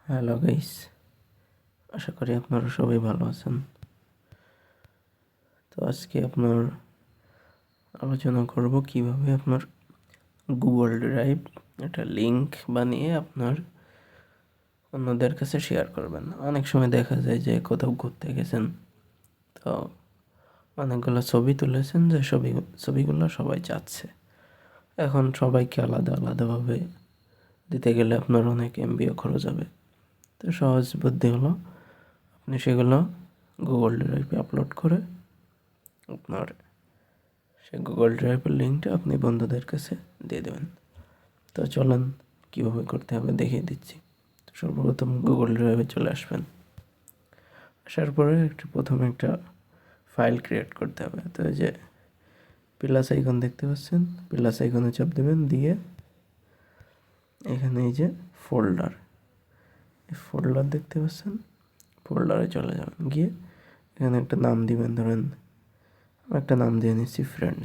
Hello guys, আশা করি আপনারা সবাই ভালো আছেন। তো আজকে আপনার আলোচনা করব কিভাবে আপনার গুগল ড্রাইভ একটা লিঙ্ক বানিয়ে আপনার অন্যদের কাছে শেয়ার করবেন। অনেক সময় দেখা যায় যে কোথাও ঘুরতে গেছেন, তো অনেকগুলো ছবি তুলেছেন, যে ছবিগুলো সবাই চাচ্ছে। এখন সবাইকে আলাদা আলাদাভাবে দিতে গেলে আপনার অনেক এমবিও খরচ হবে। তো সহজ বুদ্ধি হলো, আপনি সেগুলো গুগল ড্রাইভে আপলোড করে আপনার সেই গুগল ড্রাইভের লিঙ্কটা আপনি বন্ধুদের কাছে দিয়ে দেবেন। তো চলেন কীভাবে করতে হবে দেখিয়ে দিচ্ছি। তো সর্বপ্রথম গুগল ড্রাইভে চলে আসবেন। আসার পরে প্রথমে একটা ফাইল ক্রিয়েট করতে হবে। তো এই যে প্লাস আইকন দেখতে পাচ্ছেন, প্লাস আইকনে চাপ দেবেন, দিয়ে এখানে এই যে ফোল্ডার দেখতে পাচ্ছেন, ফোল্ডারে চলে যাবেন। গিয়ে এখানে একটা নাম দিবেন, ধরেন একটা নাম দিয়ে নিচ্ছি ফ্রেন্ড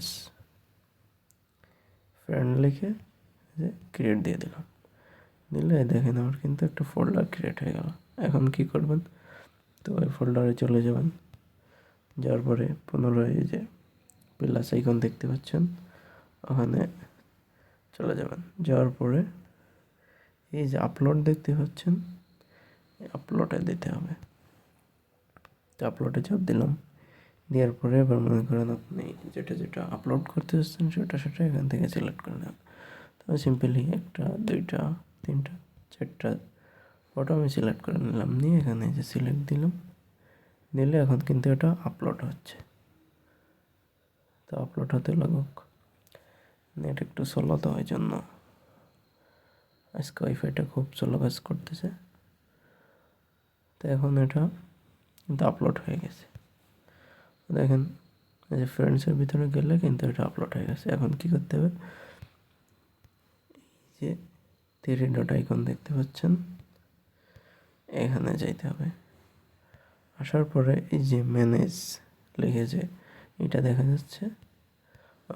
লিখে যে ক্রিয়েট দিয়ে দিলাম। দিলে দেখেন আমার কিন্তু একটা ফোল্ডার ক্রিয়েট হয়ে গেল। এখন কি করবেন, তো ওই ফোল্ডারে চলে যাবেন। যাওয়ার পরে পুনরায় এই যে প্লাস আইকন দেখতে পাচ্ছেন, ওখানে চলে যাবেন। যাওয়ার পরে এই যে আপলোড দেখতে পাচ্ছেন, আপলোডে দিতে হবে। তো আপলোডে চাপ দিলাম। দেওয়ার পরে এবার মনে করেন আপনি যেটা আপলোড করতে চাচ্ছেন সেটা এখান থেকে সিলেক্ট করে নেবেন। তো সিম্পলি 1, 2, 3, 4 ফটো আমি সিলেক্ট করে নিলাম। নিয়ে এখানে যে সিলেক্ট দিলাম, দিলে এখন কিন্তু এটা আপলোড হচ্ছে। তো আপলোড হতে লাগুক, নেট একটু স্লো, তো ওই জন্য আজকে ওয়াইফাইটা খুব স্লো কাজ করতেছে। তো এখন এটা কিন্তু আপলোড হয়ে গেছে। দেখেন এই যে ফ্রেন্ডসের ভিতরে গেলে কিন্তু এটা আপলোড হয়ে গেছে। এখন কি করতে হবে, এই যে 3 ডট আইকন দেখতে পাচ্ছেন, এখানে যাইতে হবে। আসার পরে এই যে ম্যানেজ লিখে যে এটা দেখা যাচ্ছে,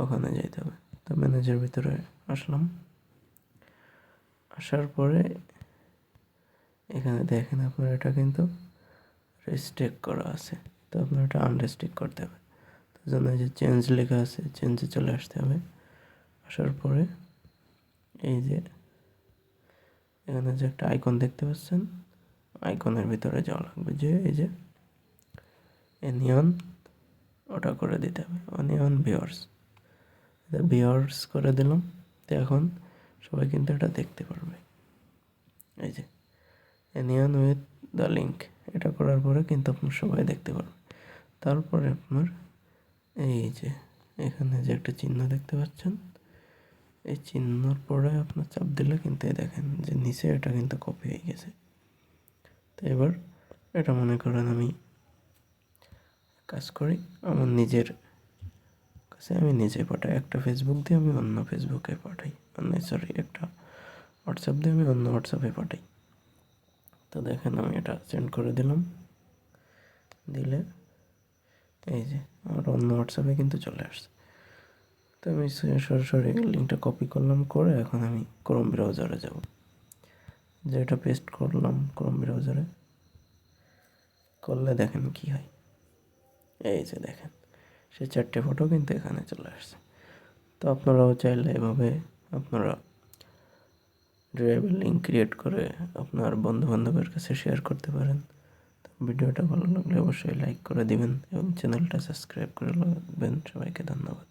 ওখানে যাইতে হবে। তো ম্যানেজের ভিতরে আসলাম। আসার পরে এখানে দেখেন আপনার এটা কিন্তু রেস্ট্রিক্ট করা আছে, তো আপনার এটা আনরেস্ট্রিক্ট করতে হবে। তার জন্য যে চেঞ্জ লেখা আছে, চেঞ্জে চলে আসতে হবে। আসার পরে এই যে এখানে যে একটা আইকন দেখতে পাচ্ছেন, আইকনের ভিতরে যাওয়া লাগবে, যে এই যে অনিয়ন, ওটা করে দিতে হবে, অনিয়ন ভিউয়ার্স করে দিলাম। তো এখন সবাই কিন্তু এটা দেখতে পারবে। এই যে অনিয়ন উইথ দ্য লিঙ্ক, এটা করার পরে কিন্তু আপনার সবাই দেখতে পারবে। তারপরে আপনার এই যে এখানে যে একটা চিহ্ন দেখতে পাচ্ছেন, এই চিহ্নর পরে আপনার চাপ দিলে কিন্তু দেখেন যে নিচে এটা কিন্তু কপি হয়ে গেছে। তো এবার এটা মনে করেন আমি কাজ করি আমার নিজের কাছে, আমি নিজে পাঠাই। একটা ফেসবুক দিয়ে আমি অন্য ফেসবুকে পাঠাই, একটা হোয়াটসঅ্যাপ দিয়ে আমি অন্য হোয়াটসঅ্যাপে পাঠাই। তো দেখেন আমি এটা সেন্ড করে দিলাম। দিলে এই যে আমার অন্য হোয়াটসঅ্যাপে কিন্তু চলে আসছে। তো আমি সরাসরি লিঙ্কটা কপি করলাম, করে এখন আমি ক্রোম ব্রাউজারে যাব। যেটা পেস্ট করলাম ক্রোম ব্রাউজারে, করলে দেখেন কি হয়। এই যে দেখেন সে 4টে ফটো কিন্তু এখানে চলে আসছে। তো আপনারাও চাইলে এভাবে আপনারা ড্রাইভের লিঙ্ক ক্রিয়েট করে আপনার বন্ধুবান্ধবের কাছে শেয়ার করতে পারেন। তো ভিডিওটা ভালো লাগলে অবশ্যই লাইক করে দিবেন এবং চ্যানেলটা সাবস্ক্রাইব করে রাখবেন। সবাইকে ধন্যবাদ।